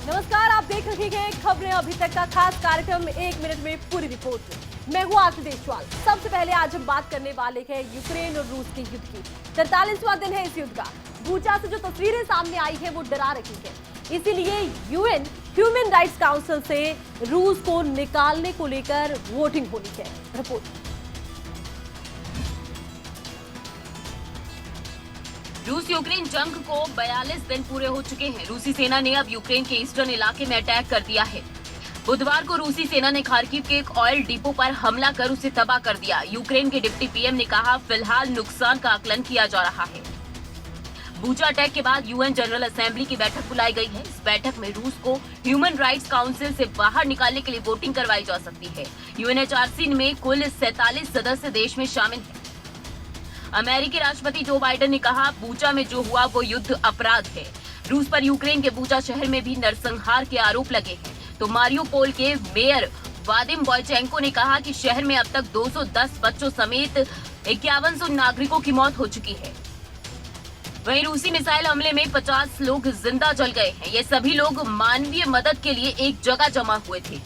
नमस्कार, आप देख रहे हैं खबरें अभी तक का खास कार्यक्रम 1 मिनट में पूरी रिपोर्ट। मैं हूं आरती देशवाल। सबसे पहले आज हम बात करने वाले हैं यूक्रेन और रूस के युद्ध की। 43वां दिन है इस युद्ध का। बूचा से जो तस्वीरें सामने आई है वो डरा रही है, इसीलिए यूएन ह्यूमन राइट्स काउंसिल से रूस को निकालने को लेकर वोटिंग होनी है। रिपोर्ट। रूस यूक्रेन जंग को 42 दिन पूरे हो चुके हैं। रूसी सेना ने अब यूक्रेन के ईस्टर्न इलाके में अटैक कर दिया है। बुधवार को रूसी सेना ने खार्किव के एक ऑयल डिपो पर हमला कर उसे तबाह कर दिया। यूक्रेन के डिप्टी पीएम ने कहा, फिलहाल नुकसान का आकलन किया जा रहा है। बूचा अटैक के बाद यूएन जनरल असेंबली की बैठक बुलाई गई है। इस बैठक में रूस को ह्यूमन राइट्स काउंसिल से बाहर निकालने के लिए वोटिंग करवाई जा सकती है। यूएनएचआरसी में कुल 47 सदस्य देश में शामिल है। अमेरिकी राष्ट्रपति जो बाइडेन ने कहा, बूचा में जो हुआ वो युद्ध अपराध है। रूस पर यूक्रेन के बूचा शहर में भी नरसंहार के आरोप लगे हैं। तो मारियोपोल के मेयर वादिम बोयचेंको ने कहा कि शहर में अब तक 210 बच्चों समेत 5100 नागरिकों की मौत हो चुकी है। वहीं रूसी मिसाइल हमले में 50 लोग जिंदा जल गए हैं। ये सभी लोग मानवीय मदद के लिए एक जगह जमा हुए थे।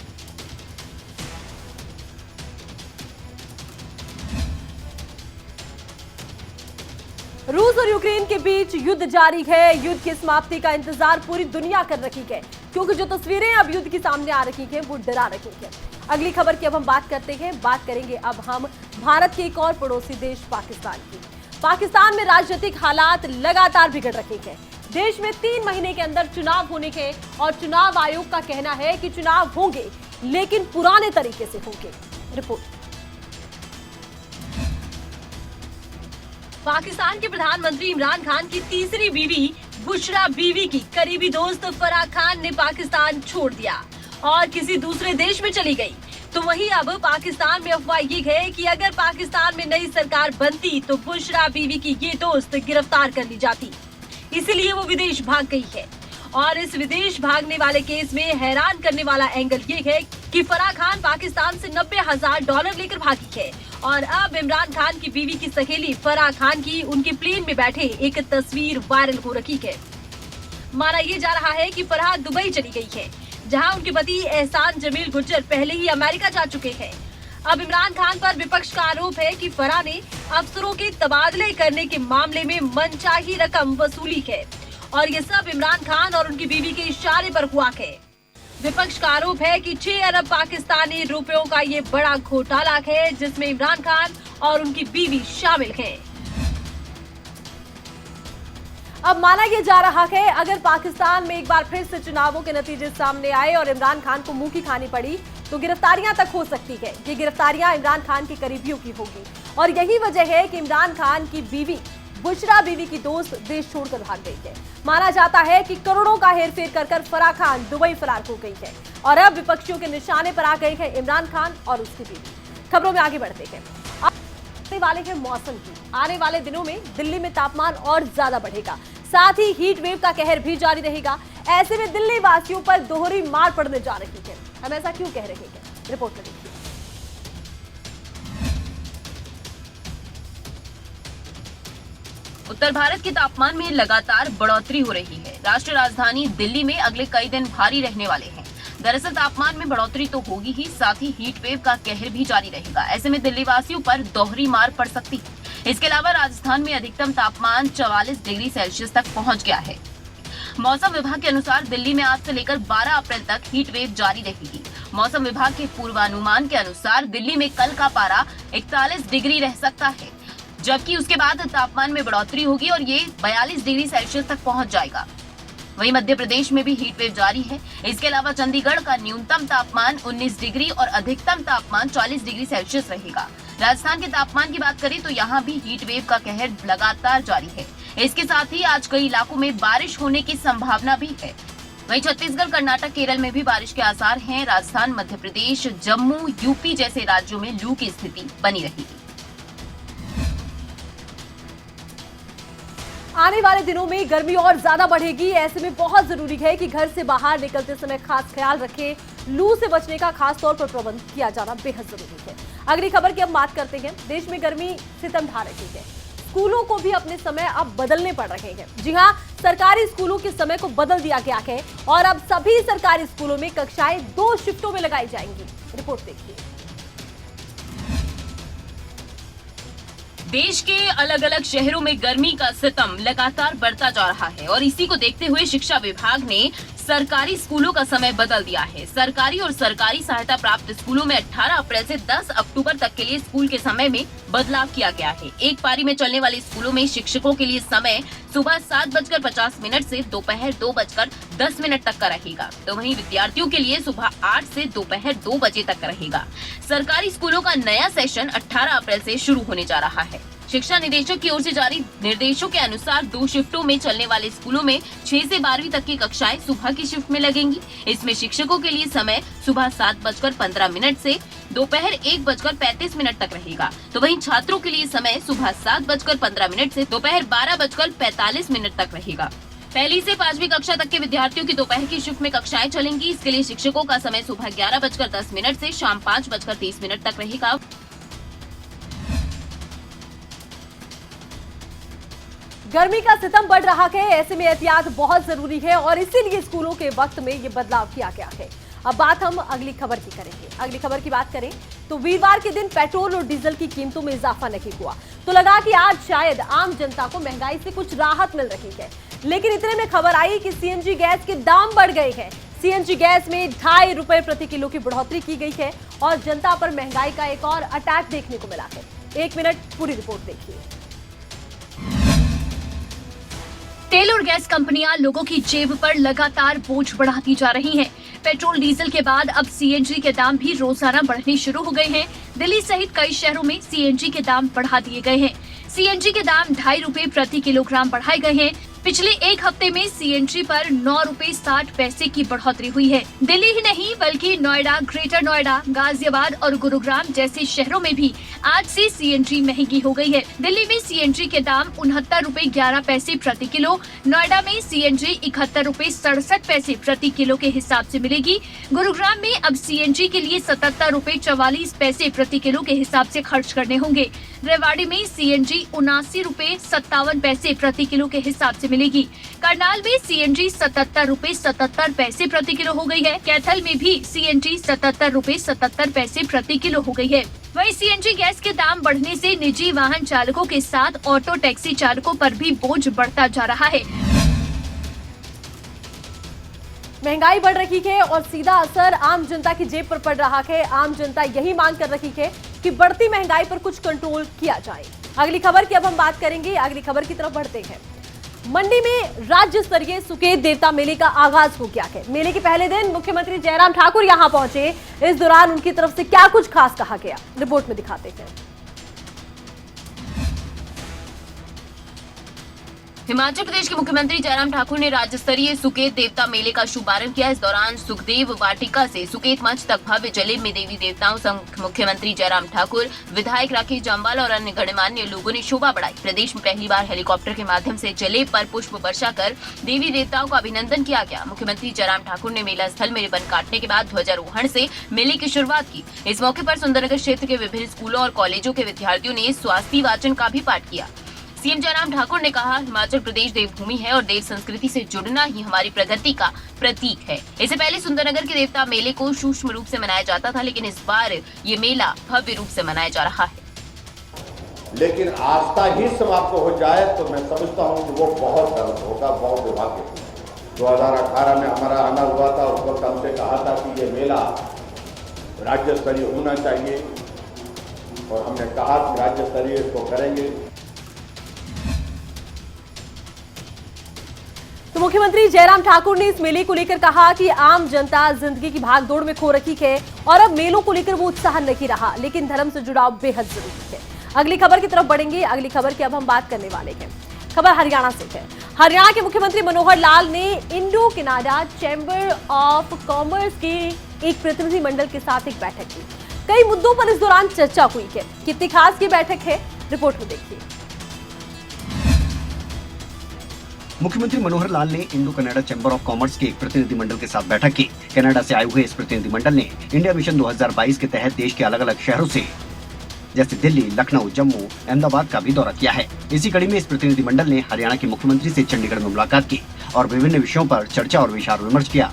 रूस और यूक्रेन के बीच युद्ध जारी है। युद्ध की समाप्ति का इंतजार पूरी दुनिया कर रही है, क्योंकि जो तस्वीरें अब युद्ध की सामने आ रही हैं वो डरा रही हैं। अगली खबर की अब हम बात करते हैं। बात करेंगे अब हम भारत के एक और पड़ोसी देश पाकिस्तान की। पाकिस्तान में राजनीतिक हालात लगातार बिगड़ रहे हैं। देश में 3 महीने के अंदर चुनाव होने के और चुनाव आयोग का कहना है कि चुनाव होंगे, लेकिन पुराने तरीके से होंगे। रिपोर्ट। पाकिस्तान के प्रधानमंत्री इमरान खान की तीसरी बीवी बुशरा बीवी की करीबी दोस्त फराह खान ने पाकिस्तान छोड़ दिया और किसी दूसरे देश में चली गई। तो वहीं अब पाकिस्तान में अफवाह ये है कि अगर पाकिस्तान में नई सरकार बनती तो बुशरा बीवी की ये दोस्त गिरफ्तार कर ली जाती, इसीलिए वो विदेश भाग गई है। और इस विदेश भागने वाले केस में हैरान करने वाला एंगल ये है कि फराह खान पाकिस्तान से $90,000 लेकर भागी है। और अब इमरान खान की बीवी की सहेली फराह खान की उनके प्लेन में बैठे एक तस्वीर वायरल हो रही है। माना ये जा रहा है कि फराह दुबई चली गई है, जहां उनके पति एहसान जमील गुज्जर पहले ही अमेरिका जा चुके हैं। अब इमरान खान पर विपक्ष का आरोप है कि फराह ने अफसरों के तबादले करने के मामले में मनचाही रकम वसूली है और ये सब इमरान खान और उनकी बीवी के इशारे पर हुआ है। विपक्ष का आरोप है कि 6 अरब पाकिस्तानी रुपयों का ये बड़ा घोटाला है, जिसमें इमरान खान और उनकी बीवी शामिल हैं। अब माना यह जा रहा है, अगर पाकिस्तान में एक बार फिर से चुनावों के नतीजे सामने आए और इमरान खान को मुंह की खानी पड़ी तो गिरफ्तारियां तक हो सकती है। ये गिरफ्तारियां इमरान खान के करीबियों की होगी और यही वजह है कि इमरान खान की बीवी बुशरा बीवी की दोस्त देश छोड़कर भाग गई है। माना जाता है कि करोड़ों का हेरफेर कर फराह खान दुबई फरार हो गई है और अब विपक्षियों के निशाने पर आ गए हैं इमरान खान और उसकी बीवी। खबरों में आगे बढ़ते हैं। आने वाले हैं मौसम की। आने वाले दिनों में दिल्ली में तापमान और ज्यादा बढ़ेगा, साथ ही हीट वेव का कहर भी जारी रहेगा। ऐसे में दिल्ली वासियों पर दोहरी मार पड़ने जा रही है। हम ऐसा क्यों कह रहे हैं, रिपोर्ट में देखिए। उत्तर भारत के तापमान में लगातार बढ़ोतरी हो रही है। राष्ट्रीय राजधानी दिल्ली में अगले कई दिन भारी रहने वाले हैं। दरअसल तापमान में बढ़ोतरी तो होगी ही, साथ ही हीट वेव का कहर भी जारी रहेगा। ऐसे में दिल्ली वासियों पर दोहरी मार पड़ सकती है। इसके अलावा राजस्थान में अधिकतम तापमान 44 डिग्री सेल्सियस तक पहुंच गया है। मौसम विभाग के अनुसार दिल्ली में आज से लेकर 12 अप्रैल तक हीट वेव जारी रहेगी। मौसम विभाग के पूर्वानुमान के अनुसार दिल्ली में कल का पारा 41 डिग्री रह सकता है, जबकि उसके बाद तापमान में बढ़ोतरी होगी और ये 42 डिग्री सेल्सियस तक पहुंच जाएगा। वहीं मध्य प्रदेश में भी हीट वेव जारी है। इसके अलावा चंडीगढ़ का न्यूनतम तापमान 19 डिग्री और अधिकतम तापमान 40 डिग्री सेल्सियस रहेगा। राजस्थान के तापमान की बात करें तो यहाँ भी हीट वेव का कहर लगातार जारी है। इसके साथ ही आज कई इलाकों में बारिश होने की संभावना भी है। वहीं छत्तीसगढ़, कर्नाटक, केरल में भी बारिश के आसार हैं। राजस्थान, मध्य प्रदेश, जम्मू, यूपी जैसे राज्यों में लू की स्थिति बनी रहेगी। आने वाले दिनों में गर्मी और ज्यादा बढ़ेगी। ऐसे में बहुत जरूरी है कि घर से बाहर निकलते समय खास ख्याल रखें। लू से बचने का खास तौर पर प्रबंध किया जाना बेहद जरूरी है। अगली खबर की अब बात करते हैं। देश में गर्मी सितम ढा रही है। स्कूलों को भी अपने समय अब बदलने पड़ रहे हैं। जी हाँ, सरकारी स्कूलों के समय को बदल दिया गया है और अब सभी सरकारी स्कूलों में कक्षाएं 2 शिफ्टों में लगाई जाएंगी। रिपोर्ट देखिए। देश के अलग अलग शहरों में गर्मी का सितम लगातार बढ़ता जा रहा है और इसी को देखते हुए शिक्षा विभाग ने सरकारी स्कूलों का समय बदल दिया है। सरकारी और सरकारी सहायता प्राप्त स्कूलों में 18 अप्रैल से 10 अक्टूबर तक के लिए स्कूल के समय में बदलाव किया गया है। एक पारी में चलने वाले स्कूलों में शिक्षकों के लिए समय सुबह 7:50 से दोपहर 2:10 तक का रहेगा, तो वहीं विद्यार्थियों के लिए सुबह 8 से दोपहर 2 बजे तक रहेगा। सरकारी स्कूलों का नया सेशन 18 अप्रैल से शुरू होने जा रहा है। शिक्षा निदेशक की ओर से जारी निर्देशों के अनुसार 2 शिफ्टों में चलने वाले स्कूलों में 6 से 12वीं तक की कक्षाएं सुबह की शिफ्ट में लगेंगी। इसमें शिक्षकों के लिए समय सुबह 7:15 से दोपहर 1:35 तक रहेगा, तो वहीं छात्रों के लिए समय सुबह 7:15 से दोपहर 12:45 तक रहेगा। पहली से 5वीं कक्षा तक के विद्यार्थियों की दोपहर की शिफ्ट में कक्षाएं चलेंगी। इसके लिए शिक्षकों का समय सुबह 11:10 से शाम 5:30 तक रहेगा। गर्मी का सितम बढ़ रहा है, ऐसे में एहतियात बहुत जरूरी है और इसीलिए स्कूलों के वक्त में ये बदलाव किया गया है। अब बात हम अगली खबर की करेंगे। अगली खबर की बात करें तो वीरवार के दिन पेट्रोल और डीजल की कीमतों में इजाफा नहीं हुआ, तो लगा कि आज शायद आम जनता को महंगाई से कुछ राहत मिल रही है, लेकिन इतने में खबर आई कि सीएनजी गैस के दाम बढ़ गए हैं। सीएनजी गैस में 2.5 रुपए प्रति किलो की बढ़ोतरी की गई है और जनता पर महंगाई का एक और अटैक देखने को मिला है। 1 मिनट, पूरी रिपोर्ट देखिए। तेल और गैस कंपनियां लोगों की जेब पर लगातार बोझ बढ़ाती जा रही हैं। पेट्रोल डीजल के बाद अब सीएनजी के दाम भी रोजाना बढ़ने शुरू हो गए हैं। दिल्ली सहित कई शहरों में सीएनजी के दाम बढ़ा दिए गए हैं। सीएनजी के दाम 2.5 रुपए प्रति किलोग्राम बढ़ाए गए हैं। पिछले एक हफ्ते में सीएनजी पर 9 रुपए 60 पैसे की बढ़ोतरी हुई है। दिल्ली ही नहीं बल्कि नोएडा, ग्रेटर नोएडा, गाजियाबाद और गुरुग्राम जैसे शहरों में भी आज से सीएनजी महंगी हो गई है। दिल्ली में सीएनजी के दाम 69 रुपए 11 पैसे प्रति किलो, नोएडा में सीएनजी 71 रुपए 67 पैसे प्रति किलो के हिसाब से मिलेगी। गुरुग्राम में अब सीएनजी के लिए 77 रुपए 44 पैसे प्रति किलो के हिसाब से खर्च करने होंगे। रेवाड़ी में सीएनजी 79 रुपए 57 पैसे प्रति किलो के हिसाब से मिलेगी। करनाल में सीएनजी 77 रुपए 77 पैसे प्रति किलो हो गई है। कैथल में भी सीएनजी 77 रुपए 77 पैसे प्रति किलो हो गई है। वहीं सीएनजी गैस के दाम बढ़ने से निजी वाहन चालकों के साथ ऑटो टैक्सी चालकों पर भी बोझ बढ़ता जा रहा है। महंगाई बढ़ रही है और सीधा असर आम जनता की जेब पर पड़ रहा है। आम जनता यही मांग कर रही है कि बढ़ती महंगाई पर कुछ कंट्रोल किया जाए। अगली खबर की अब हम बात करेंगे। अगली खबर की तरफ बढ़ते हैं। मंडी में राज्य स्तरीय सुकेत देवता मेले का आगाज हो गया है। मेले के पहले दिन मुख्यमंत्री जयराम ठाकुर यहां पहुंचे। इस दौरान उनकी तरफ से क्या कुछ खास कहा गया, रिपोर्ट में दिखाते हैं। हिमाचल प्रदेश के मुख्यमंत्री जयराम ठाकुर ने राज्य स्तरीय सुकेत देवता मेले का शुभारंभ किया। इस दौरान सुखदेव वाटिका से सुकेत मंच तक भव्य जलेब में देवी देवताओं संग मुख्यमंत्री जयराम ठाकुर, विधायक राकेश जम्वाल और अन्य गणमान्य लोगों ने शोभा बढ़ाई। प्रदेश में पहली बार हेलीकॉप्टर के माध्यम से जलेब पर पुष्प वर्षा कर देवी देवताओं का अभिनंदन किया गया। मुख्यमंत्री जयराम ठाकुर ने मेला स्थल में रिबन काटने के बाद ध्वजारोहण से मेले की शुरुआत की। इस मौके पर सुंदरनगर क्षेत्र के विभिन्न स्कूलों और कॉलेजों के विद्यार्थियों ने स्वास्थ्य वाचन का भी पाठ किया। सीएम जयराम ठाकुर ने कहा, हिमाचल प्रदेश देवभूमि है और देव संस्कृति से जुड़ना ही हमारी प्रगति का प्रतीक है। इससे पहले सुंदरनगर के देवता मेले को सूक्ष्म रूप से मनाया जाता था, लेकिन इस बार ये मेला भव्य रूप से मनाया जा रहा है। लेकिन आस्था ही समाप्त हो जाए तो मैं समझता हूँ कि वो बहुत दर्द होगा, बहुत दुर्भाग्य। 2018 में हमारा आना हुआ था, उस वक्त हमसे कहा था कि ये मेला राज्य स्तरीय होना चाहिए और हमने कहा कि राज्य स्तरीय इसको करेंगे। तो मुख्यमंत्री जयराम ठाकुर ने इस मेले को लेकर कहा कि आम जनता जिंदगी की भागदौड़ में खो रखी है और अब मेलों को लेकर वो उत्साह नहीं रहा, लेकिन धर्म से जुड़ाव बेहद जरूरी है। अगली खबर की तरफ बढ़ेंगे। अगली खबर की अब हम बात करने वाले हैं। खबर हरियाणा से है। हरियाणा के मुख्यमंत्री मनोहर लाल ने Indo Canada chamber of commerce के एक प्रतिनिधिमंडल के साथ एक बैठक की। कई मुद्दों पर इस दौरान चर्चा हुई है। कितनी खास की बैठक है, रिपोर्ट में देखिए। मुख्यमंत्री मनोहर लाल ने Indo Canada chamber of commerce के एक प्रतिनिधिमंडल के साथ बैठक की। कनाडा से आए हुए इस प्रतिनिधिमंडल ने इंडिया मिशन 2022 के तहत देश के अलग अलग शहरों से जैसे दिल्ली, लखनऊ, जम्मू, अहमदाबाद का भी दौरा किया है। इसी कड़ी में इस प्रतिनिधिमंडल ने हरियाणा के मुख्यमंत्री से चंडीगढ़ में मुलाकात की और विभिन्न विषयों पर चर्चा और विचार विमर्श किया।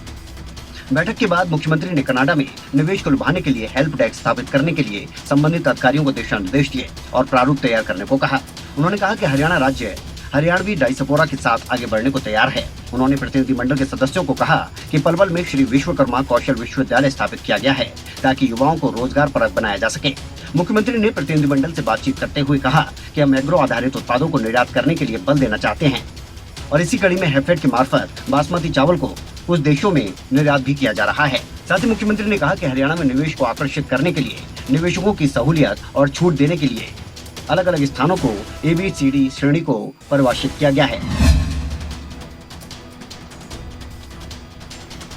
बैठक के बाद मुख्यमंत्री ने कनाडा में निवेश को लुभाने के लिए हेल्प डेस्क स्थापित करने के लिए संबंधित अधिकारियों को दिशा निर्देश दिए और प्रारूप तैयार करने को कहा। उन्होंने कहा कि हरियाणा राज्य हरियाणवी डायस्पोरा के साथ आगे बढ़ने को तैयार है। उन्होंने प्रतिनिधिमंडल के सदस्यों को कहा कि पलवल में श्री विश्वकर्मा कौशल विश्वविद्यालय स्थापित किया गया है ताकि युवाओं को रोजगार परक बनाया जा सके। मुख्यमंत्री ने प्रतिनिधिमंडल से बातचीत करते हुए कहा कि हम एग्रो आधारित उत्पादों को निर्यात करने के लिए बल देना चाहते हैं और इसी कड़ी में हैफेड के मार्फत बासमती चावल को कुछ देशों में निर्यात भी किया जा रहा है। साथ ही मुख्यमंत्री ने कहा कि हरियाणा में निवेश को आकर्षित करने के लिए निवेशकों की सहूलियत और छूट देने के लिए अलग अलग स्थानों को ABCD श्रेणी को परिभाषित किया गया है।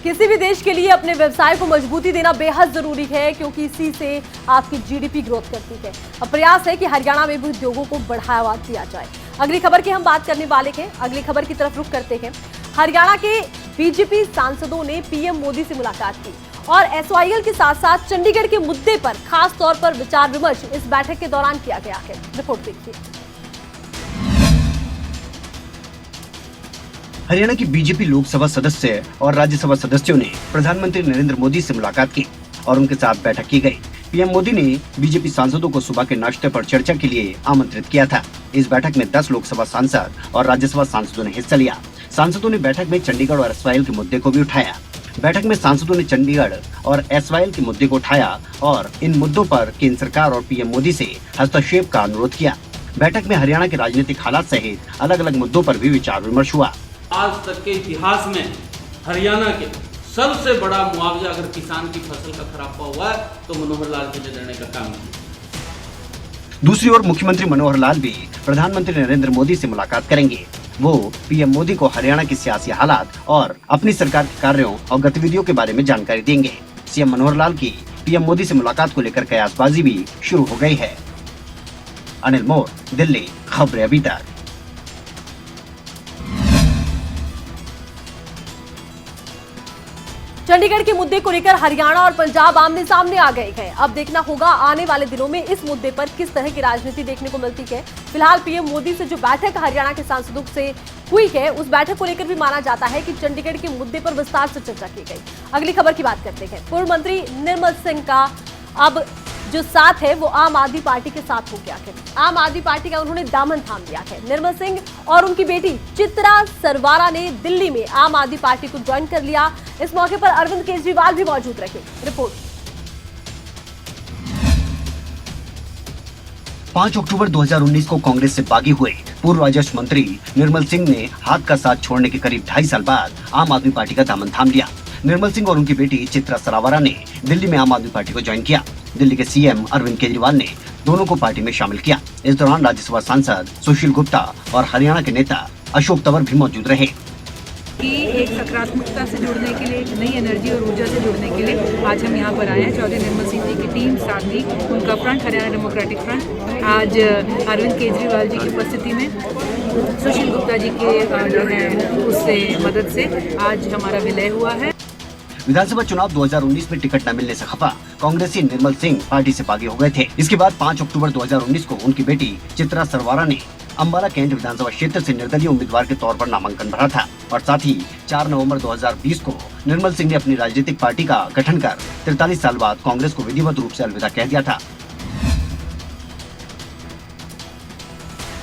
किसी भी देश के लिए अपने व्यवसाय को मजबूती देना बेहद जरूरी है, क्योंकि इसी से आपकी GDP ग्रोथ करती है। अब प्रयास है कि हरियाणा में भी उद्योगों को बढ़ावा दिया जाए। अगली खबर की हम बात करने वाले हैं। अगली खबर की तरफ रुख करते हैं। हरियाणा के बीजेपी सांसदों ने PM मोदी से मुलाकात की और SYL के साथ साथ चंडीगढ़ के मुद्दे पर खास तौर पर विचार विमर्श इस बैठक के दौरान किया गया है। रिपोर्ट देखिए। हरियाणा की बीजेपी लोकसभा सदस्य और राज्यसभा सदस्यों ने प्रधानमंत्री नरेंद्र मोदी से मुलाकात की और उनके साथ बैठक की गई। PM मोदी ने बीजेपी सांसदों को सुबह के नाश्ते पर चर्चा के लिए आमंत्रित किया था। इस बैठक में 10 लोकसभा सांसद और राज्यसभा सांसदों ने हिस्सा लिया। सांसदों ने बैठक में चंडीगढ़ और SYL के मुद्दे को भी उठाया। बैठक में सांसदों ने चंडीगढ़ और SYL के मुद्दे को उठाया और इन मुद्दों पर केंद्र सरकार और PM मोदी से हस्तक्षेप का अनुरोध किया। बैठक में हरियाणा के राजनीतिक हालात सहित अलग अलग मुद्दों पर भी विचार विमर्श हुआ। आज तक के इतिहास में हरियाणा के सबसे बड़ा मुआवजा अगर किसान की फसल का खराब हुआ है तो मनोहर लाल जी ने देने का काम किया। दूसरी ओर मुख्यमंत्री मनोहर लाल भी प्रधानमंत्री नरेंद्र मोदी से मुलाकात करेंगे। वो PM मोदी को हरियाणा की सियासी हालात और अपनी सरकार के कार्यों और गतिविधियों के बारे में जानकारी देंगे। CM मनोहर लाल की PM मोदी से मुलाकात को लेकर कयासबाजी भी शुरू हो गई है। अनिल मोर, दिल्ली, खबरें अभी तक। चंडीगढ़ के मुद्दे को लेकर हरियाणा और पंजाब आमने सामने आ गए हैं। अब देखना होगा आने वाले दिनों में इस मुद्दे पर किस तरह की राजनीति देखने को मिलती है। फिलहाल PM मोदी से जो बैठक हरियाणा के सांसदों से हुई है, उस बैठक को लेकर भी माना जाता है कि चंडीगढ़ के मुद्दे पर विस्तार से चर्चा की गई। अगली खबर की बात करते हैं। पूर्व मंत्री निर्मल सिंह का अब जो साथ है वो आम आदमी पार्टी के साथ हो गया है। आम आदमी पार्टी का उन्होंने दामन थाम लिया है। निर्मल सिंह और उनकी बेटी चित्रा सरवारा ने दिल्ली में आम आदमी पार्टी को ज्वाइन कर लिया। इस मौके पर अरविंद केजरीवाल भी मौजूद रहे। रिपोर्ट। 5 अक्टूबर 2019 को कांग्रेस से बागी हुए पूर्व राजस्व मंत्री निर्मल सिंह ने हाथ का साथ छोड़ने के करीब 2.5 साल बाद आम आदमी पार्टी का दामन थाम लिया। निर्मल सिंह और उनकी बेटी चित्रा सरावरा ने दिल्ली में आम आदमी पार्टी को ज्वाइन किया। दिल्ली के CM अरविंद केजरीवाल ने दोनों को पार्टी में शामिल किया। इस दौरान राज्यसभा सांसद सुशील गुप्ता और हरियाणा के नेता अशोक तंवर भी मौजूद रहे। कि एक सकारात्मकता से जुड़ने के लिए, नई एनर्जी और ऊर्जा से जुड़ने के लिए आज हम यहाँ पर आए हैं। चौधरी निर्मल सिंह जी की टीम, साथ ही उनका फ्रंट हरियाणा डेमोक्रेटिक फ्रंट, आज अरविंद केजरीवाल जी की उपस्थिति में सुशील गुप्ता जी के जो है उससे मदद से आज हमारा विलय हुआ है। विधानसभा चुनाव 2019 में टिकट न मिलने से खफा कांग्रेसी निर्मल सिंह पार्टी से बागी हो गए थे। इसके बाद 5 अक्टूबर 2019 को उनकी बेटी चित्रा सरवारा ने अंबाला कैंट विधानसभा क्षेत्र से निर्दलीय उम्मीदवार के तौर पर नामांकन भरा था और साथ ही 4 नवंबर 2020 को निर्मल सिंह ने अपनी राजनीतिक पार्टी का गठन कर 43 साल बाद कांग्रेस को विधिवत रूप से अलविदा कह दिया था।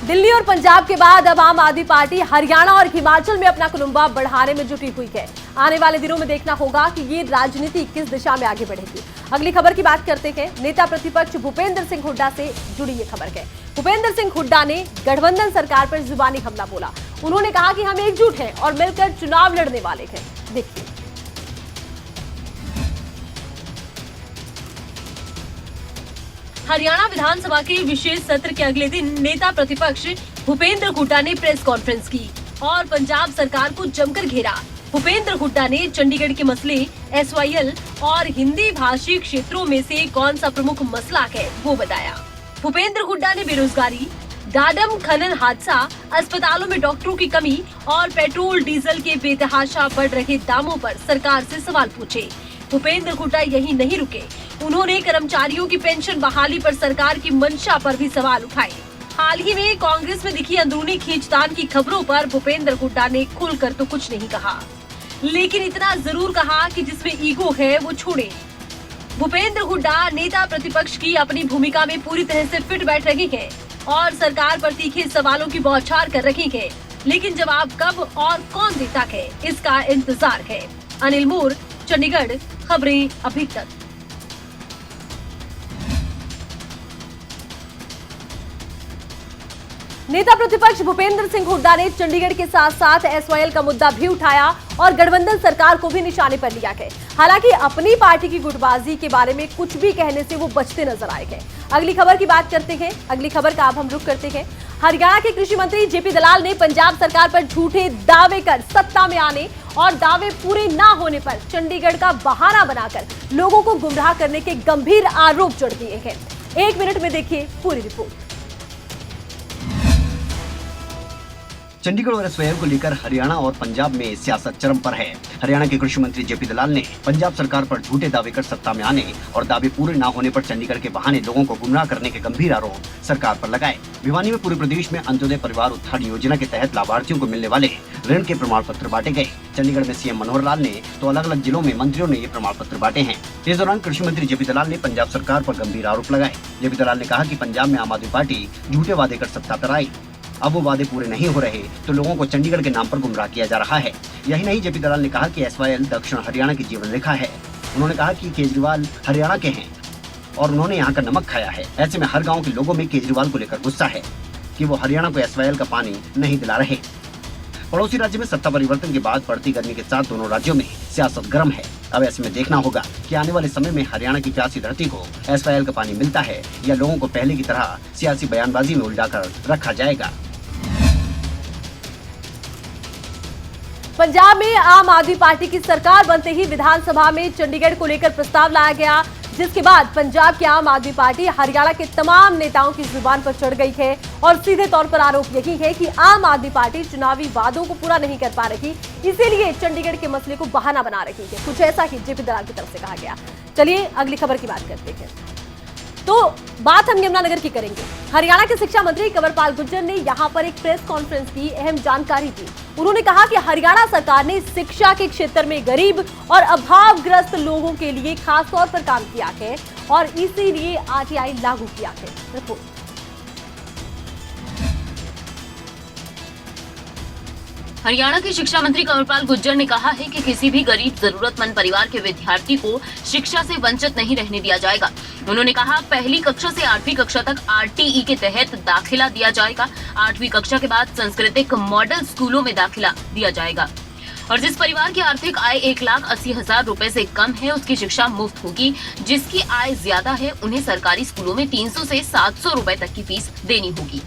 दिल्ली और पंजाब के बाद अब आम आदमी पार्टी हरियाणा और हिमाचल में अपना कुनबा बढ़ाने में जुटी हुई है। आने वाले दिनों में देखना होगा कि ये राजनीति किस दिशा में आगे बढ़ेगी। अगली खबर की बात करते हैं। नेता प्रतिपक्ष भूपेंद्र सिंह हुड्डा से जुड़ी ये खबर है। भूपेंद्र सिंह हुड्डा ने गठबंधन सरकार पर जुबानी हमला बोला। उन्होंने कहा कि हम एकजुट हैं और मिलकर चुनाव लड़ने वाले हैं। देखिए। हरियाणा विधानसभा के विशेष सत्र के अगले दिन नेता प्रतिपक्ष भूपेंद्र हुड्डा ने प्रेस कॉन्फ्रेंस की और पंजाब सरकार को जमकर घेरा। भूपेंद्र हुड्डा ने चंडीगढ़ के मसले, SYL और हिंदी भाषी क्षेत्रों में से कौन सा प्रमुख मसला है वो बताया। भूपेंद्र हुड्डा ने बेरोजगारी, डाडम खनन हादसा, अस्पतालों में डॉक्टरों की कमी और पेट्रोल डीजल के बेतहाशा बढ़ रहे दामों पर सरकार से सवाल पूछे। भूपेंद्र हुड्डा यही नहीं रुके, उन्होंने कर्मचारियों की पेंशन बहाली पर सरकार की मंशा पर भी सवाल उठाए। हाल ही में कांग्रेस में दिखी अंदरूनी खींचतान की खबरों पर भूपेंद्र हुड्डा ने खुलकर तो कुछ नहीं कहा, लेकिन इतना जरूर कहा कि जिसमें ईगो है वो छोड़े। भूपेंद्र हुड्डा नेता प्रतिपक्ष की अपनी भूमिका में पूरी तरह से फिट बैठ रहे हैं और सरकार पर तीखे सवालों की बौछार कर रहे हैं, लेकिन जवाब कब और कौन देता है इसका इंतजार है। अनिल मूर, चंडीगढ़, खबरें अभी तक। नेता प्रतिपक्ष भूपेंद्र सिंह हुड्डा ने चंडीगढ़ के साथ साथ एसवाईएल का मुद्दा भी उठाया और गठबंधन सरकार को भी निशाने पर लिया है। हालांकि अपनी पार्टी की गुटबाजी के बारे में कुछ भी कहने से वो बचते नजर आए हैं। अगली खबर की बात करते हैं। अगली खबर का अब हम रुख करते हैं। हरियाणा के कृषि मंत्री जेपी दलाल ने पंजाब सरकार पर झूठे दावे कर सत्ता में आने और दावे पूरे ना होने पर चंडीगढ़ का बहाना बनाकर लोगों को गुमराह करने के गंभीर आरोप जड़ दिए हैं। 1 मिनट में देखिए पूरी रिपोर्ट। चंडीगढ़ और एसवाईएल को लेकर हरियाणा और पंजाब में सियासत चरम पर है। हरियाणा के कृषि मंत्री जेपी दलाल ने पंजाब सरकार पर झूठे दावे कर सत्ता में आने और दावे पूरे ना होने पर चंडीगढ़ के बहाने लोगों को गुमराह करने के गंभीर आरोप सरकार पर लगाए। भिवानी में पूरे प्रदेश में अंत्योदय परिवार उत्थान योजना के तहत लाभार्थियों को मिलने वाले ऋण के प्रमाण पत्र बांटे गए। चंडीगढ़ में सीएम मनोहर लाल ने तो अलग अलग जिलों में मंत्रियों ने ये प्रमाण पत्र बांटे हैं। इस दौरान कृषि मंत्री जेपी दलाल ने पंजाब सरकार पर गंभीर आरोप लगाए। जेपी दलाल ने कहा कि पंजाब में आम आदमी पार्टी झूठे वादे कर सत्ता पर आई, अब वो वादे पूरे नहीं हो रहे तो लोगों को चंडीगढ़ के नाम पर गुमराह किया जा रहा है। यही नहीं, जेपी दलाल ने कहा कि एसवाईएल दक्षिण हरियाणा की जीवन रेखा है। उन्होंने कहा कि केजरीवाल हरियाणा के हैं और उन्होंने यहाँ का नमक खाया है। ऐसे में हर गांव के लोगों में केजरीवाल को लेकर गुस्सा है कि वो हरियाणा को एसवाईएल का पानी नहीं दिला रहे। पड़ोसी राज्य में सत्ता परिवर्तन के बाद बढ़ती गर्मी के साथ दोनों राज्यों में सियासत गर्म है। अब ऐसे में देखना होगा कि आने वाले समय में हरियाणा की प्यासी धरती को एसवाईएल का पानी मिलता है या लोगों को पहले की तरह सियासी बयानबाजी में उलझाकर रखा जाएगा। पंजाब में आम आदमी पार्टी की सरकार बनते ही विधानसभा में चंडीगढ़ को लेकर प्रस्ताव लाया गया, जिसके बाद पंजाब की आम आदमी पार्टी हरियाणा के तमाम नेताओं की जुबान पर चढ़ गई है और सीधे तौर पर आरोप यही है कि आम आदमी पार्टी चुनावी वादों को पूरा नहीं कर पा रही, इसीलिए चंडीगढ़ के मसले को बहाना बना रही है। कुछ ऐसा ही जेपी दलाल की तरफ से कहा गया। चलिए अगली खबर की बात करते हैं। तो बात हम यमुनानगर की करेंगे। हरियाणा के शिक्षा मंत्री कंवरपाल गुर्जर ने यहां पर एक प्रेस कॉन्फ्रेंस की अहम जानकारी दी। उन्होंने कहा कि हरियाणा सरकार ने शिक्षा के क्षेत्र में गरीब और अभावग्रस्त लोगों के लिए खास तौर पर काम किया है और इसीलिए आरटीआई लागू किया है। रिपोर्ट। हरियाणा के शिक्षा मंत्री कंवरपाल गुर्जर ने कहा है कि किसी भी गरीब जरूरतमंद परिवार के विद्यार्थी को शिक्षा से वंचित नहीं रहने दिया जाएगा। उन्होंने कहा, पहली कक्षा से 8वीं कक्षा तक आरटीई के तहत दाखिला दिया जाएगा। 8वीं कक्षा के बाद सांस्कृतिक मॉडल स्कूलों में दाखिला दिया जाएगा और जिस परिवार की आर्थिक आय 1,80,000 रुपए से कम है उसकी शिक्षा मुफ्त होगी। जिसकी आय ज्यादा है उन्हें सरकारी स्कूलों में 300 से 700 रुपए तक की फीस देनी होगी।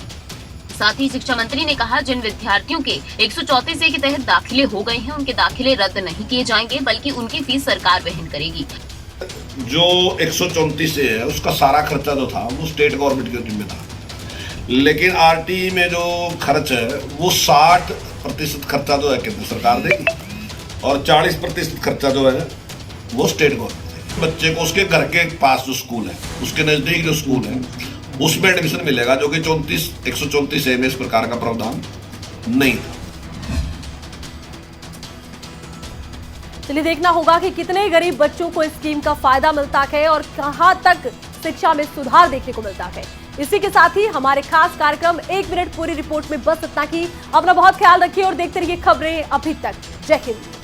साथ ही शिक्षा मंत्री ने कहा, जिन विद्यार्थियों के 134A के तहत दाखिले हो गए हैं उनके दाखिले रद्द नहीं किए जाएंगे बल्कि उनकी फीस सरकार वहन करेगी। जो 134A है उसका सारा खर्चा जो था वो स्टेट गवर्नमेंट के जिम्मे था, लेकिन आरटीई में जो खर्च है वो 60% खर्चा जो है केंद्र सरकार देगी और 40% खर्चा जो है वो स्टेट गवर्नमेंट देगी। बच्चे को उसके घर के पास जो स्कूल है उसके नजदीक जो स्कूल है उसमें एडमिशन मिलेगा, जो कि 134A में इस प्रकार का प्रावधान नहीं था। चलिए देखना होगा कि कितने गरीब बच्चों को इस स्कीम का फायदा मिलता है और कहां तक शिक्षा में सुधार देखने को मिलता है। इसी के साथ ही हमारे खास कार्यक्रम 1 मिनट पूरी रिपोर्ट में बस इतना ही। अपना बहुत ख्याल रखिए और देखते रहिए खबरें अभी तक। जय हिंद।